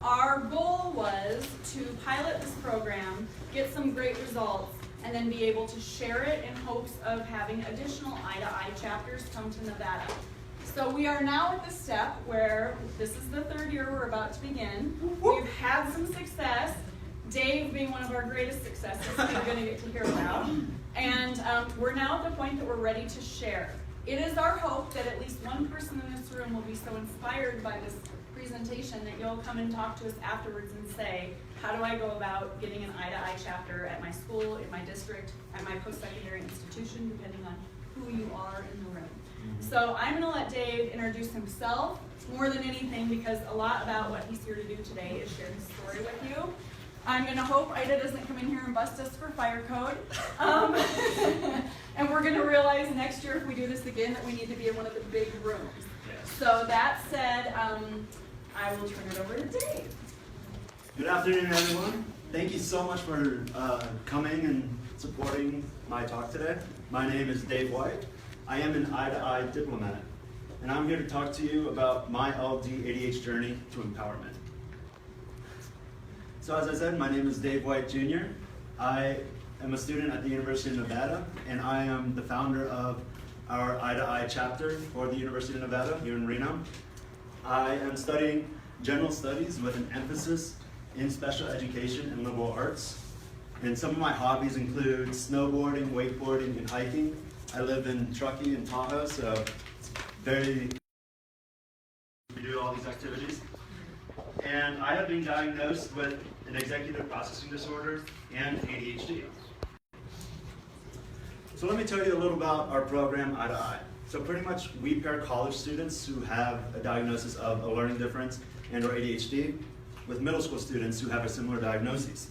Our goal was to pilot this program, get some great results, and then be able to share it in hopes of having additional I-to-I chapters come to Nevada. So we are now at the step where this is the third year we're about to begin. We've had some success, Dave being one of our greatest successes that you're going to get to hear about. And we're now at the point that we're ready to share. It is our hope that at least one person in this room will be so inspired by this presentation that you'll come and talk to us afterwards and say, how do I go about getting an I-to-I chapter at my school, in my district, at my post-secondary institution, depending on who you are in the room. So I'm going to let Dave introduce himself more than anything, because a lot about what he's here to do today is share his story with you. I'm going to hope Ida doesn't come in here and bust us for fire code. And we're going to realize next year if we do this again that we need to be in one of the big rooms. Yes. So that said, I will turn it over to Dave. Good afternoon, everyone. Thank you so much for coming and supporting my talk today. My name is Dave White. I am an I-to-I diplomat, and I'm here to talk to you about my LD ADH journey to empowerment. So as I said, my name is Dave White Jr. I am a student at the University of Nevada, and I am the founder of our I-to-I chapter for the University of Nevada here in Reno. I am studying general studies with an emphasis in special education and liberal arts. And some of my hobbies include snowboarding, wakeboarding, and hiking. I live in Truckee and Tahoe, so it's very to do all these activities. And I have been diagnosed with an executive processing disorder and ADHD. So let me tell you a little about our program, I-to-I. So pretty much we pair college students who have a diagnosis of a learning difference and or ADHD with middle school students who have a similar diagnosis.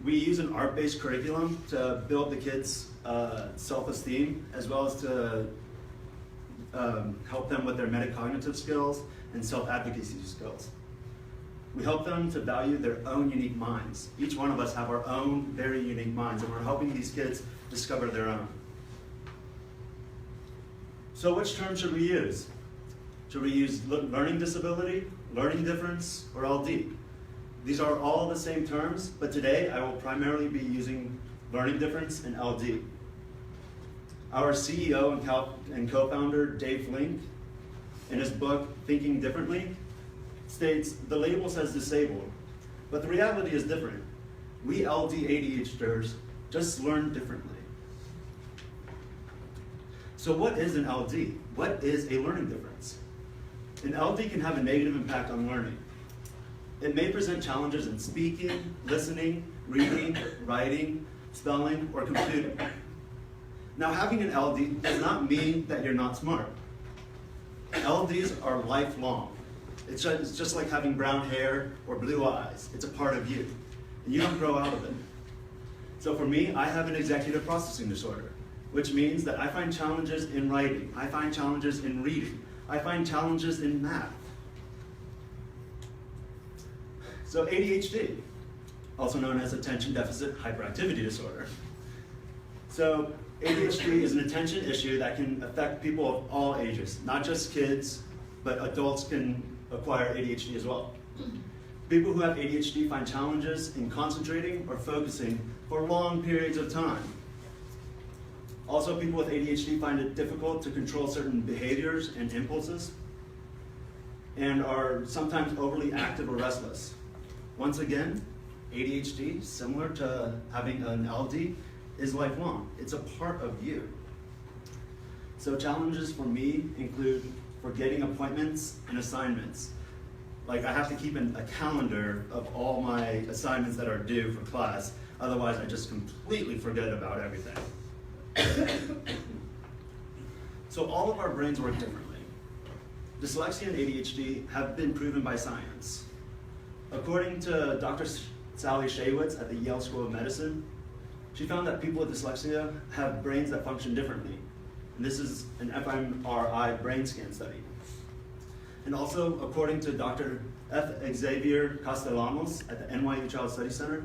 We use an art-based curriculum to build the kids' self-esteem, as well as to help them with their metacognitive skills and self-advocacy skills. We help them to value their own unique minds. Each one of us have our own very unique minds, and we're helping these kids discover their own. So which term should we use? Should we use learning disability, learning difference, or LD? These are all the same terms, but today I will primarily be using learning difference and LD. Our CEO and co-founder, Dave Link, in his book, Thinking Differently, states, the label says disabled, but the reality is different. We LD ADHDers just learn differently. So what is an LD? What is a learning difference? An LD can have a negative impact on learning. It may present challenges in speaking, listening, reading, writing, spelling, or computing. Now, having an LD does not mean that you're not smart. LDs are lifelong. It's just like having brown hair or blue eyes. It's a part of you, and you don't grow out of it. So for me, I have an executive processing disorder, which means that I find challenges in writing, I find challenges in reading, I find challenges in math. So ADHD, also known as attention deficit hyperactivity disorder. So ADHD is an attention issue that can affect people of all ages, not just kids, but adults can acquire ADHD as well. People who have ADHD find challenges in concentrating or focusing for long periods of time. Also, people with ADHD find it difficult to control certain behaviors and impulses, and are sometimes overly active or restless. Once again, ADHD, similar to having an LD, is lifelong. It's a part of you. So challenges for me include forgetting appointments and assignments. Like I have to keep a calendar of all my assignments that are due for class, otherwise I just completely forget about everything. So all of our brains work differently. Dyslexia and ADHD have been proven by science. According to Dr. Sally Shaywitz at the Yale School of Medicine, she found that people with dyslexia have brains that function differently. And this is an fMRI brain scan study. And also, according to Dr. F. Xavier Castellanos at the NYU Child Study Center,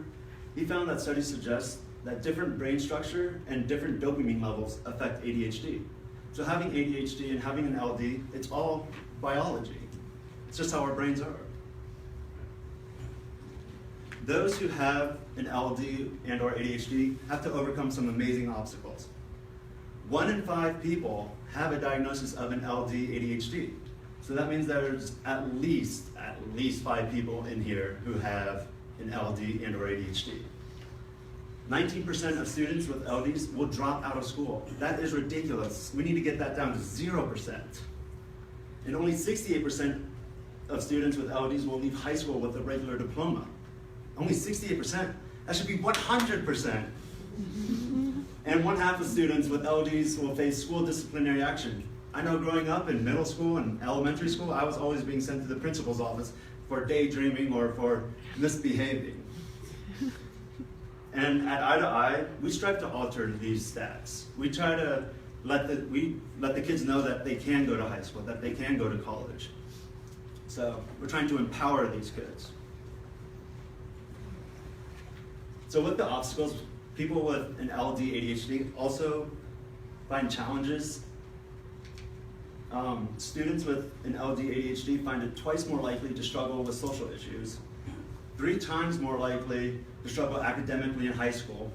he found that studies suggest that different brain structure and different dopamine levels affect ADHD. So having ADHD and having an LD, it's all biology. It's just how our brains are. Those who have an LD and or ADHD have to overcome some amazing obstacles. 1 in 5 people have a diagnosis of an LD ADHD. So that means there's at least 5 people in here who have an LD and or ADHD. 19% of students with LDs will drop out of school. That is ridiculous. We need to get that down to 0%. And only 68% of students with LDs will leave high school with a regular diploma. Only 68%. That should be 100%. And 1/2 of students with LDs will face school disciplinary action. I know growing up in middle school and elementary school, I was always being sent to the principal's office for daydreaming or for misbehaving. And at I, we strive to alter these stats. We try to let the kids know that they can go to high school, that they can go to college. So we're trying to empower these kids. So with the obstacles, people with an LD ADHD also find challenges. Students with an LD ADHD find it twice more likely to struggle with social issues, 3 times more likely to struggle academically in high school,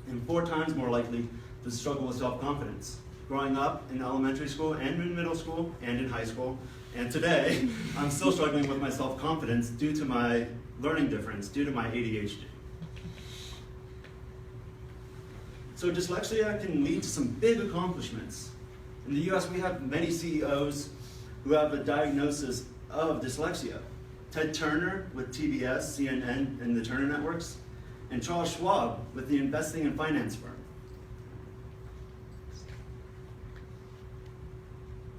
and 4 times more likely to struggle with self-confidence. Growing up in elementary school and in middle school and in high school, and today, I'm still struggling with my self-confidence due to my learning difference, due to my ADHD. So dyslexia can lead to some big accomplishments. In the US, we have many CEOs who have a diagnosis of dyslexia. Ted Turner with TBS, CNN, and the Turner Networks, and Charles Schwab with the investing and finance firm.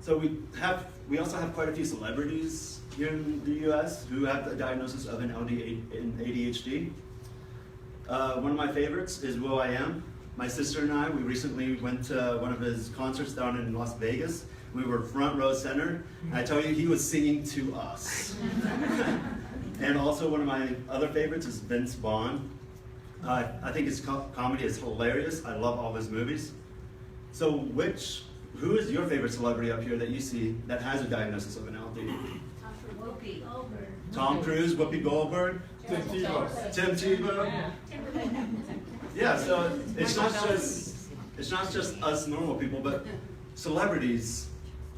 So we also have quite a few celebrities here in the US who have the diagnosis of an LD and ADHD. One of my favorites is will.i.am. My sister and I, we recently went to one of his concerts down in Las Vegas. We were front row center, and I tell you, he was singing to us. And also one of my other favorites is Vince Vaughn. I think his comedy is hilarious. I love all of his movies. So who is your favorite celebrity up here that you see that has a diagnosis of an LD? Whoopi Goldberg. Tom Cruise, Whoopi Goldberg, Tim Tebow. Tim Tebow. Yeah. Yeah, so it's not just us normal people, but celebrities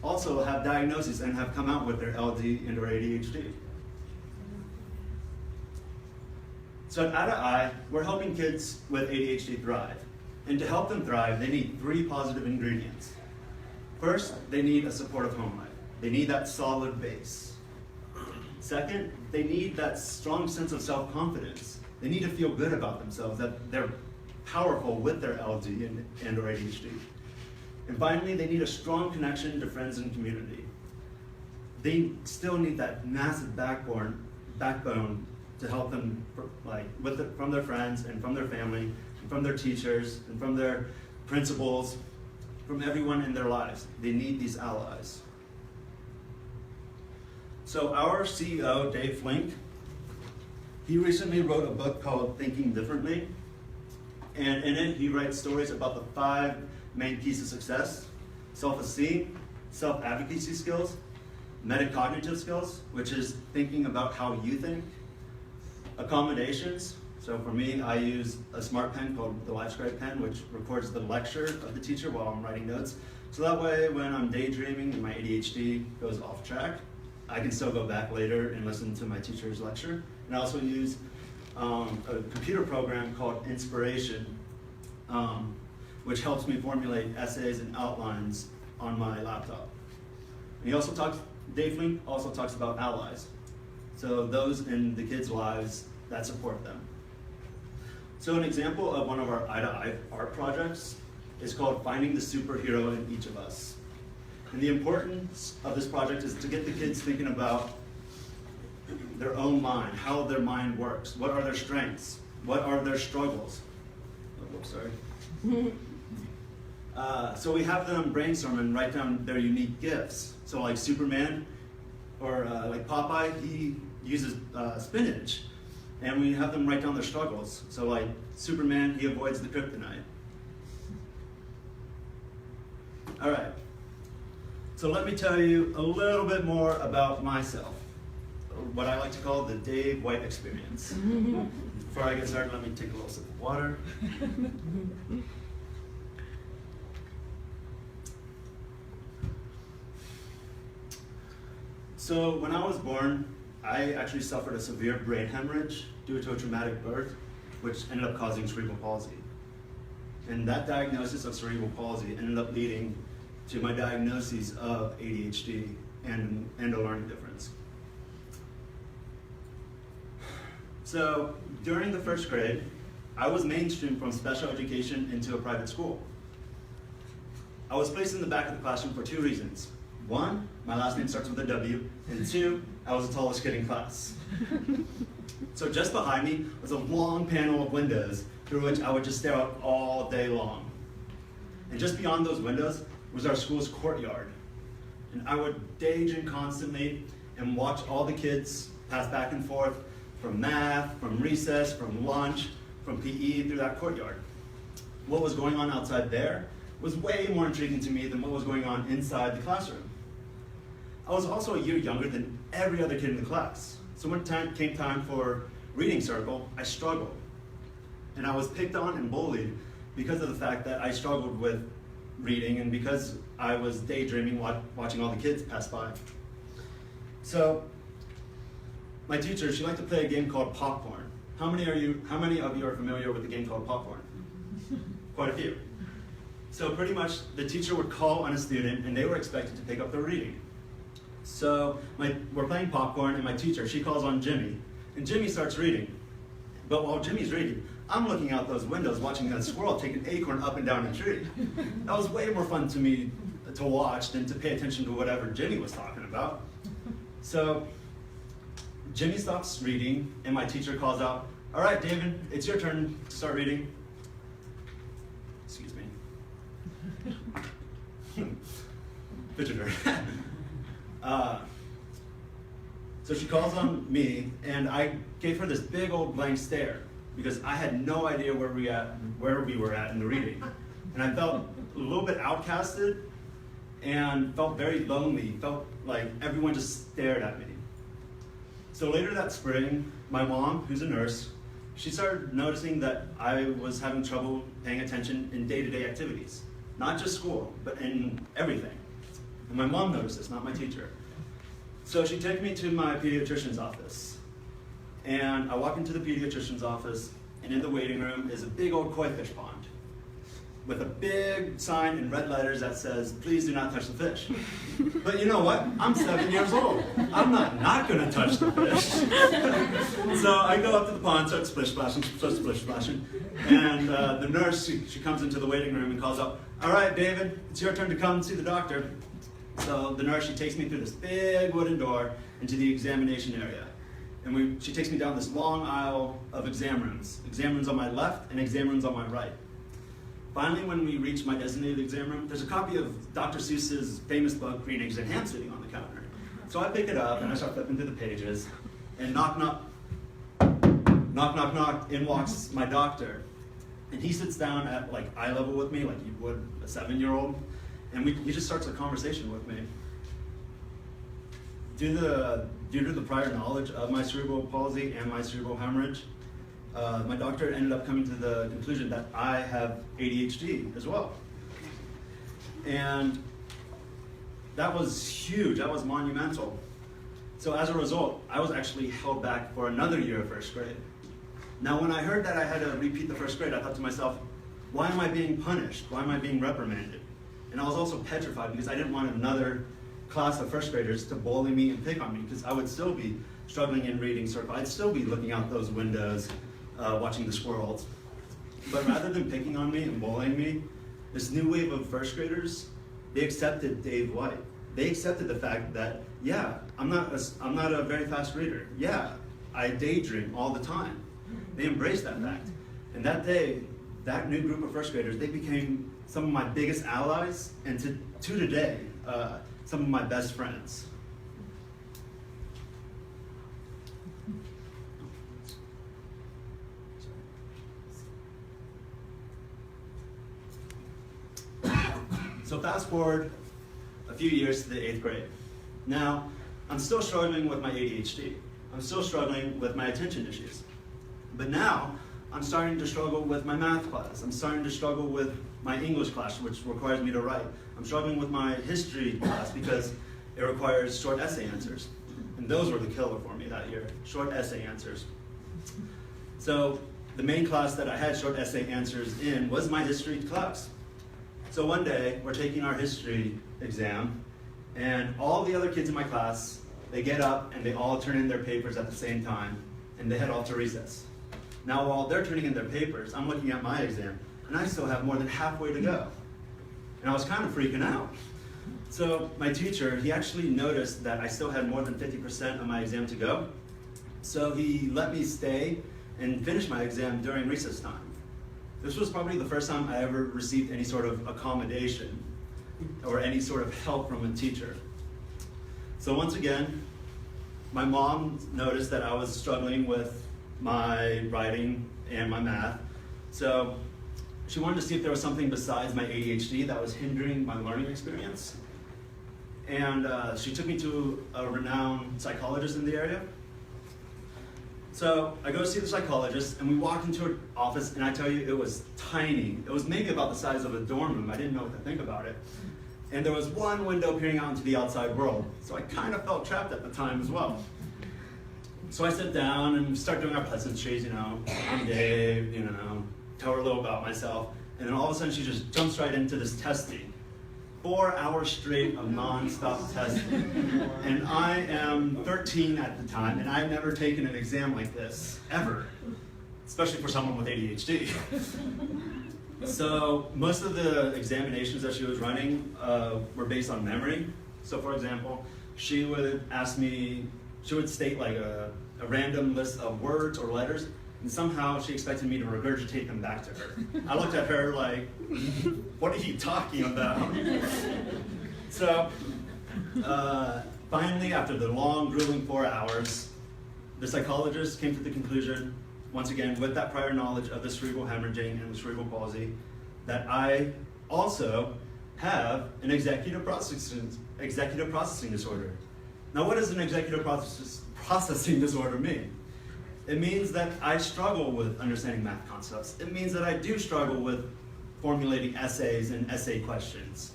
also have diagnoses and have come out with their LD and or ADHD. So at I, we're helping kids with ADHD thrive. And to help them thrive, they need 3 positive ingredients. First, they need a supportive home life. They need that solid base. Second, they need that strong sense of self-confidence. They need to feel good about themselves, that they're powerful with their LD and or ADHD. And finally, they need a strong connection to friends and community. They still need that massive backbone to help them from their friends and from their family, and from their teachers and from their principals, from everyone in their lives. They need these allies. So our CEO, Dave Flink, he recently wrote a book called Thinking Differently. And in it, he writes stories about the 5 main keys to success: self-esteem, self-advocacy skills, metacognitive skills, which is thinking about how you think, accommodations. So for me, I use a smart pen called the LiveScribe pen, which records the lecture of the teacher while I'm writing notes. So that way, when I'm daydreaming and my ADHD goes off track, I can still go back later and listen to my teacher's lecture. And I also use a computer program called Inspiration, which helps me formulate essays and outlines on my laptop. And Dave Flink also talks about allies. So those in the kids' lives that support them. So an example of one of our I art projects is called Finding the Superhero in Each of Us. And the importance of this project is to get the kids thinking about their own mind, how their mind works, what are their strengths, what are their struggles. Oh, whoops, sorry. So we have them brainstorm and write down their unique gifts. So like Superman, or like Popeye, he uses spinach. And we have them write down their struggles. So like Superman, he avoids the kryptonite. All right. So let me tell you a little bit more about myself. what I like to call the Dave White experience. Before I get started, let me take a little sip of water. So when I was born, I actually suffered a severe brain hemorrhage due to a traumatic birth, which ended up causing cerebral palsy. And that diagnosis of cerebral palsy ended up leading to my diagnosis of ADHD and a learning difference. So during the first grade, I was mainstreamed from special education into a private school. I was placed in the back of the classroom for 2 reasons. 1, my last name starts with a W, and 2, I was the tallest kid in class. So just behind me was a long panel of windows through which I would just stare out all day long. And just beyond those windows was our school's courtyard. And I would daydream constantly and watch all the kids pass back and forth from math, from recess, from lunch, from PE through that courtyard. What was going on outside there was way more intriguing to me than what was going on inside the classroom. I was also a year younger than every other kid in the class. So when came time for reading circle, I struggled. And I was picked on and bullied because of the fact that I struggled with reading and because I was daydreaming watching all the kids pass by. So my teacher, she liked to play a game called popcorn. How many of you are familiar with the game called popcorn? Quite a few. So pretty much the teacher would call on a student and they were expected to pick up their reading. So we're playing popcorn and my teacher, she calls on Jimmy, and Jimmy starts reading. But while Jimmy's reading, I'm looking out those windows watching that squirrel take an acorn up and down a tree. That was way more fun to me to watch than to pay attention to whatever Jimmy was talking about. So Jimmy stops reading and my teacher calls out, "All right, David, it's your turn to start reading." Excuse me. Fidgeter. So she calls on me, and I gave her this big old blank stare because I had no idea where we were at in the reading. And I felt a little bit outcasted and felt very lonely, felt like everyone just stared at me. So later that spring, my mom, who's a nurse, she started noticing that I was having trouble paying attention in day-to-day activities, not just school, but in everything. And my mom noticed this, not my teacher. So she took me to my pediatrician's office. And I walk into the pediatrician's office, and in the waiting room is a big old koi fish pond with a big sign in red letters that says, "Please do not touch the fish." But you know what? I'm 7 years old. I'm not gonna touch the fish. So I go up to the pond, start splish splashing, and the nurse, she comes into the waiting room and calls out, "All right, David, it's your turn to come and see the doctor." So the nurse, she takes me through this big wooden door into the examination area. And she takes me down this long aisle of exam rooms on my left and exam rooms on my right. Finally, when we reach my designated exam room, there's a copy of Dr. Seuss's famous book, Green Eggs and Ham, sitting on the counter. So I pick it up and I start flipping through the pages, and knock, knock, knock, knock, knock, in walks my doctor. And he sits down at like eye level with me, like you would a 7-year-old. And he just starts a conversation with me. Due to the prior knowledge of my cerebral palsy and my cerebral hemorrhage, my doctor ended up coming to the conclusion that I have ADHD as well. And that was huge, that was monumental. So as a result, I was actually held back for another year of first grade. Now when I heard that I had to repeat the first grade, I thought to myself, why am I being punished? Why am I being reprimanded? And I was also petrified because I didn't want another class of first graders to bully me and pick on me, because I would still be struggling in reading circle. I'd still be looking out those windows, watching the squirrels. But rather than picking on me and bullying me, this new wave of first graders, they accepted Dave White. They accepted the fact that, yeah, I'm not a very fast reader. Yeah, I daydream all the time. They embraced that fact. And that day, that new group of first graders, they became some of my biggest allies, and to today, some of my best friends. So fast forward a few years to the 8th grade. Now, I'm still struggling with my ADHD. I'm still struggling with my attention issues. But now, I'm starting to struggle with my math class. I'm starting to struggle with my English class, which requires me to write. I'm struggling with my history class because it requires short essay answers. And those were the killer for me that year, short essay answers. So the main class that I had short essay answers in was my history class. So one day, we're taking our history exam, and all the other kids in my class, they get up and they all turn in their papers at the same time, and they head off to recess. Now while they're turning in their papers, I'm looking at my exam, and I still have more than halfway to go. And I was kind of freaking out. So my teacher, he actually noticed that I still had more than 50% of my exam to go. So he let me stay and finish my exam during recess time. This was probably the first time I ever received any sort of accommodation or any sort of help from a teacher. So once again, my mom noticed that I was struggling with my writing and my math. So she wanted to see if there was something besides my ADHD that was hindering my learning experience. And she took me to a renowned psychologist in the area. So I go to see the psychologist, and we walk into her office, and I tell you, it was tiny. It was maybe about the size of a dorm room. I didn't know what to think about it. And there was one window peering out into the outside world. So I kind of felt trapped at the time as well. So I sit down and start doing our pleasantries, I'm Dave, tell her a little about myself. And then all of a sudden she just jumps right into this testing. 4 hours straight of non-stop testing. And I am 13 at the time, and I've never taken an exam like this, ever. Especially for someone with ADHD. So most of the examinations that she was running were based on memory. So for example, she would ask me, she would state like a random list of words or letters, and somehow she expected me to regurgitate them back to her. I looked at her like, what are you talking about? So finally, after the long, grueling 4 hours, the psychologist came to the conclusion, once again, with that prior knowledge of the cerebral hemorrhaging and the cerebral palsy, that I also have an executive processing disorder. Now, what does an executive processing disorder mean? It means that I struggle with understanding math concepts. It means that I do struggle with formulating essays and essay questions.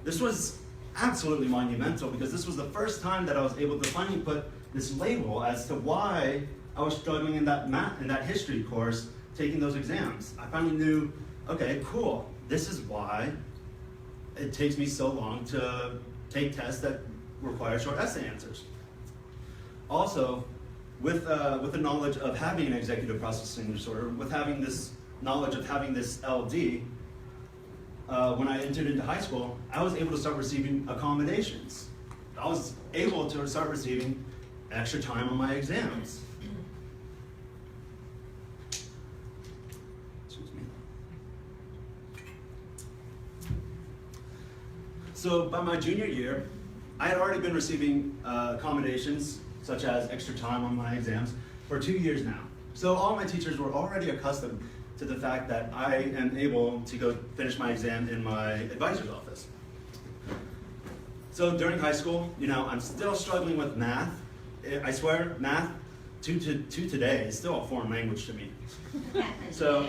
This was absolutely monumental because this was the first time that I was able to finally put this label as to why I was struggling in that history course, taking those exams. I finally knew, okay, cool, this is why it takes me so long to take tests that require short essay answers. Also, with the knowledge of having an executive processing disorder, with having this knowledge of having this LD, when I entered into high school, I was able to start receiving accommodations. I was able to start receiving extra time on my exams. Excuse me. So by my junior year, I had already been receiving accommodations such as extra time on my exams for 2 years now. So all my teachers were already accustomed to the fact that I am able to go finish my exam in my advisor's office. So during high school, I'm still struggling with math. I swear, math to today is still a foreign language to me. So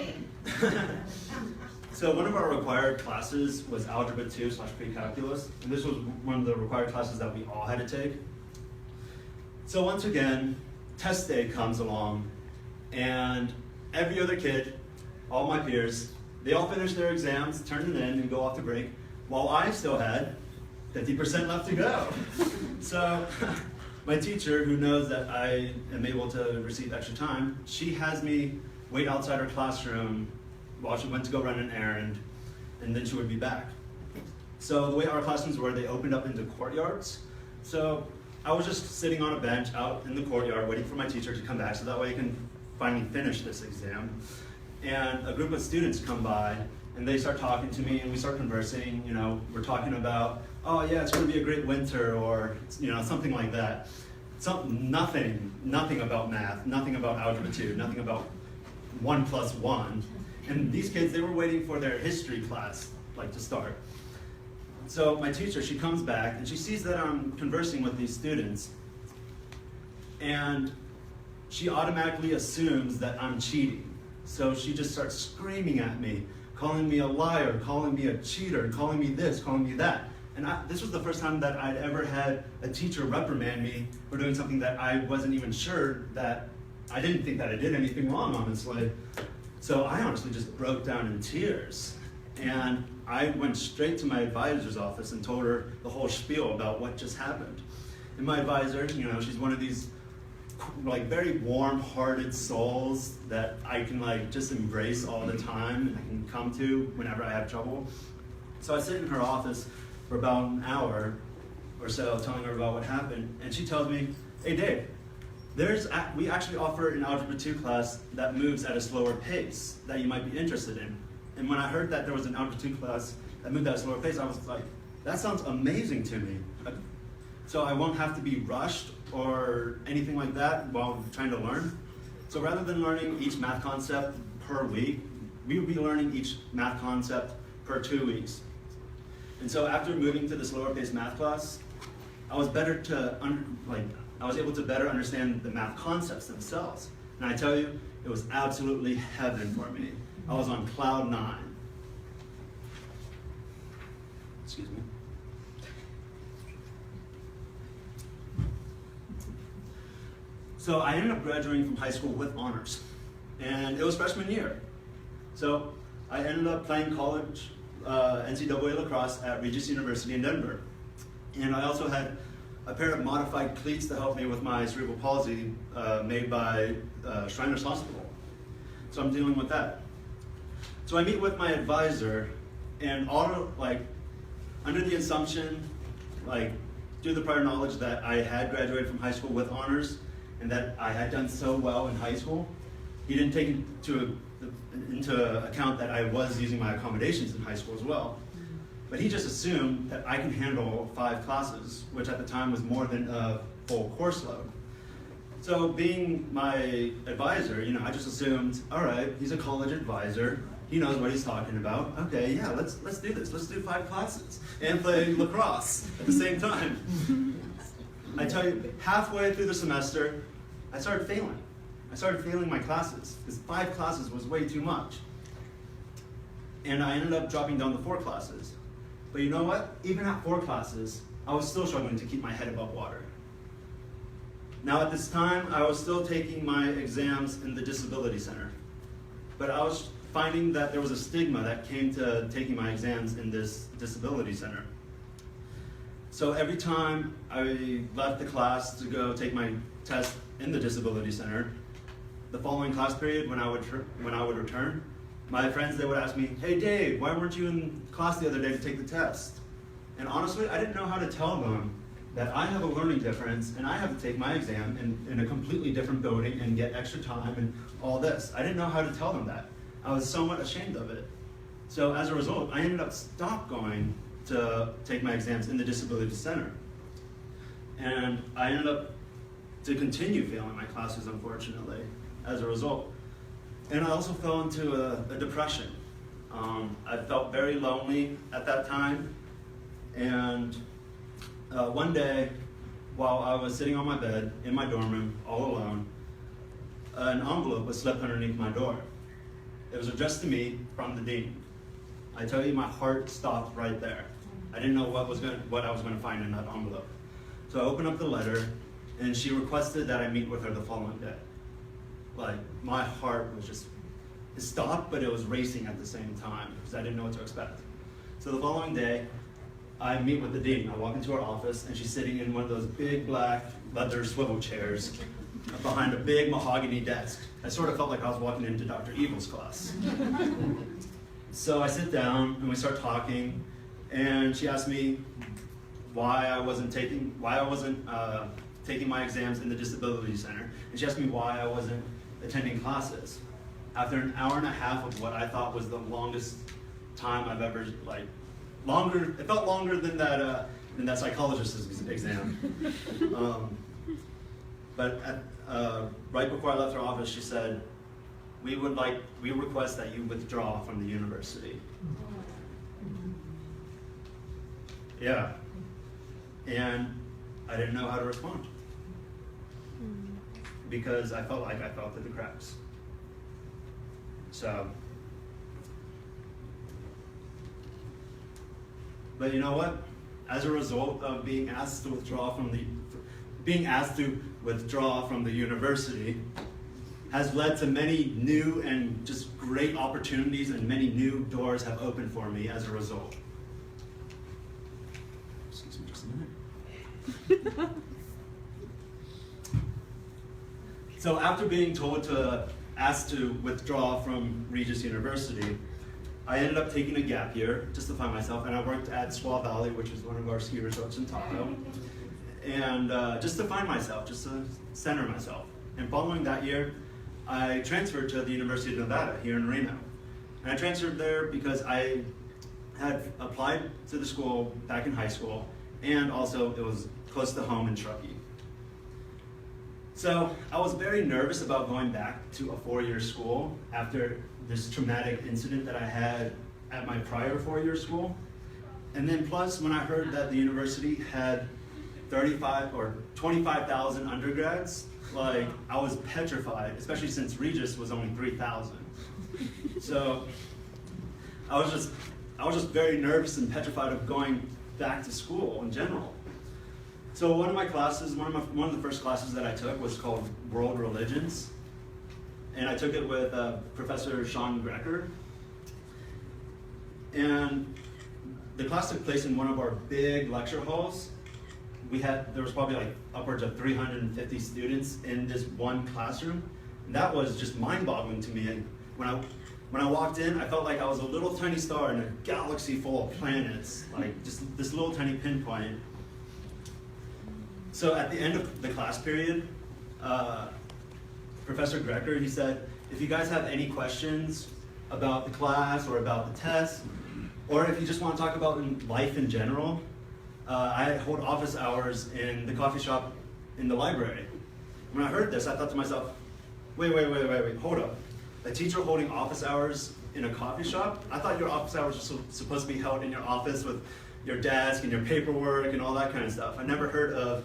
one of our required classes was Algebra 2/Pre-Calculus, and this was one of the required classes that we all had to take. So once again, test day comes along, and every other kid, all my peers, they all finish their exams, turn it in, and go off to break, while I still had 50% left to go. So my teacher, who knows that I am able to receive extra time, she has me wait outside her classroom while she went to go run an errand, and then she would be back. So the way our classrooms were, they opened up into courtyards. So I was just sitting on a bench out in the courtyard waiting for my teacher to come back so that way I can finally finish this exam. And a group of students come by and they start talking to me and we start conversing. We're talking about, oh yeah, it's going to be a great winter, or something like that. Nothing about math, nothing about Algebra 2, nothing about 1 + 1. And these kids, they were waiting for their history class to start. So my teacher, she comes back and she sees that I'm conversing with these students, and she automatically assumes that I'm cheating. So she just starts screaming at me, calling me a liar, calling me a cheater, calling me this, calling me that. And this was the first time that I'd ever had a teacher reprimand me for doing something that I wasn't even sure that, I didn't think that I did anything wrong, honestly. So I honestly just broke down in tears. And I went straight to my advisor's office and told her the whole spiel about what just happened. And my advisor, you know, she's one of these like very warm-hearted souls that I can like just embrace all the time and I can come to whenever I have trouble. So I sit in her office for about an hour or so telling her about what happened, and she tells me, hey Dave, we actually offer an Algebra 2 class that moves at a slower pace that you might be interested in. And when I heard that there was an Algebra 2 class that moved at a slower pace, I was like, that sounds amazing to me. So I won't have to be rushed or anything like that while trying to learn. So rather than learning each math concept per week, we would be learning each math concept per 2 weeks. And so after moving to this lower pace math class, I was able to better understand the math concepts themselves. And I tell you, it was absolutely heaven for me. I was on cloud 9. Excuse me. So I ended up graduating from high school with honors. And it was freshman year. So I ended up playing college NCAA lacrosse at Regis University in Denver. And I also had a pair of modified cleats to help me with my cerebral palsy made by Shriners Hospital. So I'm dealing with that. So I meet with my advisor, and under the assumption, due to the prior knowledge that I had graduated from high school with honors and that I had done so well in high school, he didn't take into account that I was using my accommodations in high school as well. But he just assumed that I can handle 5 classes, which at the time was more than a full course load. So being my advisor, I just assumed, all right, he's a college advisor. He knows what he's talking about. Okay, yeah, let's do this. Let's do 5 classes and play lacrosse at the same time. I tell you, halfway through the semester, I started failing. I started failing my classes because 5 classes was way too much. And I ended up dropping down to 4 classes. But you know what? Even at 4 classes, I was still struggling to keep my head above water. Now at this time, I was still taking my exams in the Disability Center. But I was finding that there was a stigma that came to taking my exams in this Disability Center. So every time I left the class to go take my test in the Disability Center, the following class period when I would return, my friends, they would ask me, hey Dave, why weren't you in class the other day to take the test? And honestly, I didn't know how to tell them that I have a learning difference and I have to take my exam in a completely different building and get extra time and all this. I didn't know how to tell them that. I was somewhat ashamed of it. So as a result, I ended up stopped going to take my exams in the Disability Center. And I ended up to continue failing my classes, unfortunately, as a result. And I also fell into a depression. I felt very lonely at that time. And one day, while I was sitting on my bed in my dorm room, all alone, an envelope was slipped underneath my door. It was addressed to me from the dean. I tell you, my heart stopped right there. I didn't know what I was going to find in that envelope. So I opened up the letter, and she requested that I meet with her the following day. My heart was just, it stopped, but it was racing at the same time because I didn't know what to expect. So the following day, I meet with the dean. I walk into her office, and she's sitting in one of those big black leather swivel chairs behind a big mahogany desk. I sort of felt like I was walking into Dr. Evil's class. So I sit down, and we start talking, and she asked me why I wasn't taking my exams in the Disability Center, and she asked me why I wasn't attending classes. After an hour and a half of what I thought was the longest time I've ever, it felt longer than that psychologist's exam. But right before I left her office, she said, we request that you withdraw from the university. Yeah. And I didn't know how to respond because I felt like I fell through the cracks. So, but you know what? As a result of being asked to withdraw from the university has led to many new and just great opportunities, and many new doors have opened for me as a result. Excuse me just a minute. So after being asked to withdraw from Regis University, I ended up taking a gap year just to find myself, and I worked at Squaw Valley, which is one of our ski resorts in Tahoe, and just to find myself, just to center myself. And following that year, I transferred to the University of Nevada here in Reno. And I transferred there because I had applied to the school back in high school, and also it was close to home in Truckee. So I was very nervous about going back to a four-year school after this traumatic incident that I had at my prior four-year school. And then plus, when I heard that the university had 35 or 25,000 undergrads, like, I was petrified, especially since Regis was only 3,000. So I was just very nervous and petrified of going back to school in general. So one of my classes, one of the first classes that I took was called World Religions, and I took it with Professor Sean Grecker. And the class took place in one of our big lecture halls. There was probably like upwards of 350 students in this one classroom. And that was just mind-boggling to me. And when I walked in, I felt like I was a little tiny star in a galaxy full of planets, like just this little tiny pinpoint. So at the end of the class period, Professor Grecker, he said, if you guys have any questions about the class or about the test, or if you just want to talk about life in general, I hold office hours in the coffee shop in the library. When I heard this, I thought to myself, wait, hold up. A teacher holding office hours in a coffee shop? I thought your office hours were supposed to be held in your office with your desk and your paperwork and all that kind of stuff. I never heard of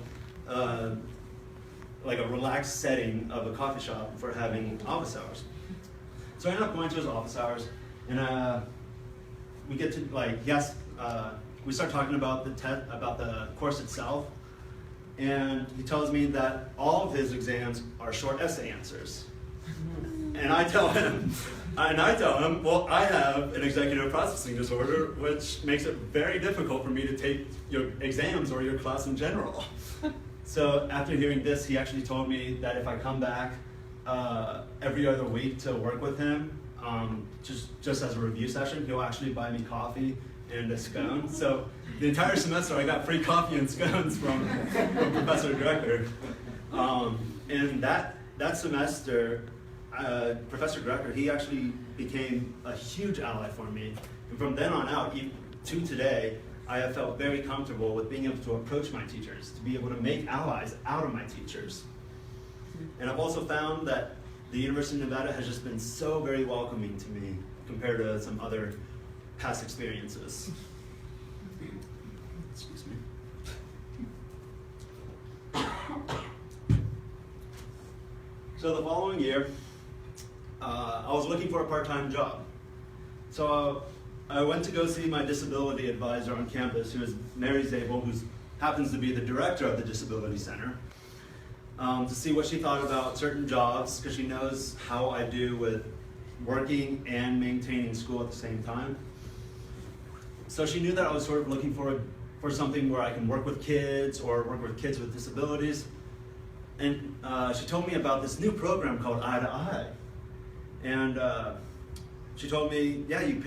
like a relaxed setting of a coffee shop for having office hours. So I ended up going to his office hours, and we get to we start talking about the course itself, and he tells me that all of his exams are short essay answers. And I tell him, well, I have an executive processing disorder, which makes it very difficult for me to take your exams or your class in general. So after hearing this, he actually told me that if I come back every other week to work with him, just as a review session, he'll actually buy me coffee and a scone. So the entire semester, I got free coffee and scones from Professor Grecker. And that semester, Professor Grecker, he actually became a huge ally for me. And from then on out, to today, I have felt very comfortable with being able to approach my teachers, to be able to make allies out of my teachers. And I've also found that the University of Nevada has just been so very welcoming to me compared to some other past experiences. Excuse me. So the following year, I was looking for a part-time job. So I went to go see my disability advisor on campus, who is Mary Zabel, who happens to be the director of the Disability Center, to see what she thought about certain jobs, because she knows how I do with working and maintaining school at the same time. So she knew that I was sort of looking for something where I can work with kids or work with kids with disabilities. And she told me about this new program called Eye to Eye. And she told me, yeah, you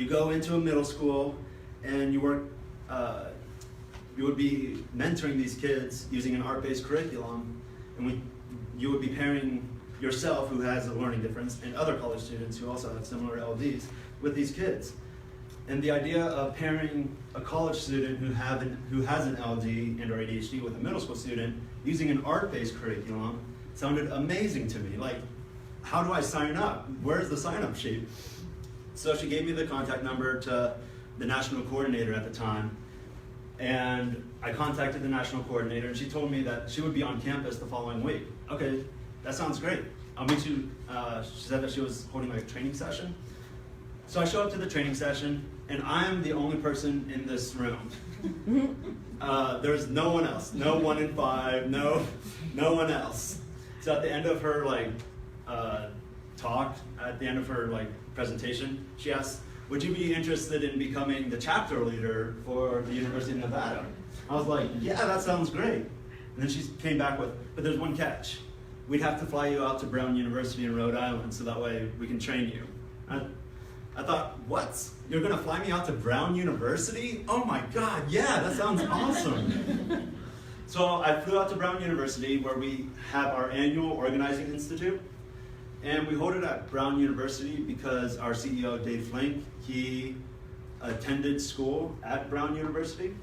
go into a middle school and you work, you would be mentoring these kids using an art-based curriculum, and you would be pairing yourself, who has a learning difference, and other college students who also have similar LDs, with these kids. And the idea of pairing a college student who has an LD and or ADHD with a middle school student using an art-based curriculum sounded amazing to me. Like, how do I sign up? Where's the sign-up sheet? So she gave me the contact number to the national coordinator at the time. And I contacted the national coordinator, and she told me that she would be on campus the following week. Okay, that sounds great. I'll meet you. She said that she was holding like a training session. So I show up to the training session, and I'm the only person in this room. There's no one else, no 1 in 5, no one else. So at the end of her talk, at the end of her presentation, she asked, "Would you be interested in becoming the chapter leader for the University of Nevada?" I was like, "Yeah, that sounds great." And then she came back with, "But there's one catch. We'd have to fly you out to Brown University in Rhode Island so that way we can train you." I thought, what? You're going to fly me out to Brown University? Oh my God, yeah, that sounds awesome. So I flew out to Brown University, where we have our annual organizing institute. And we hold it at Brown University because our CEO, Dave Flink, he attended school at Brown University.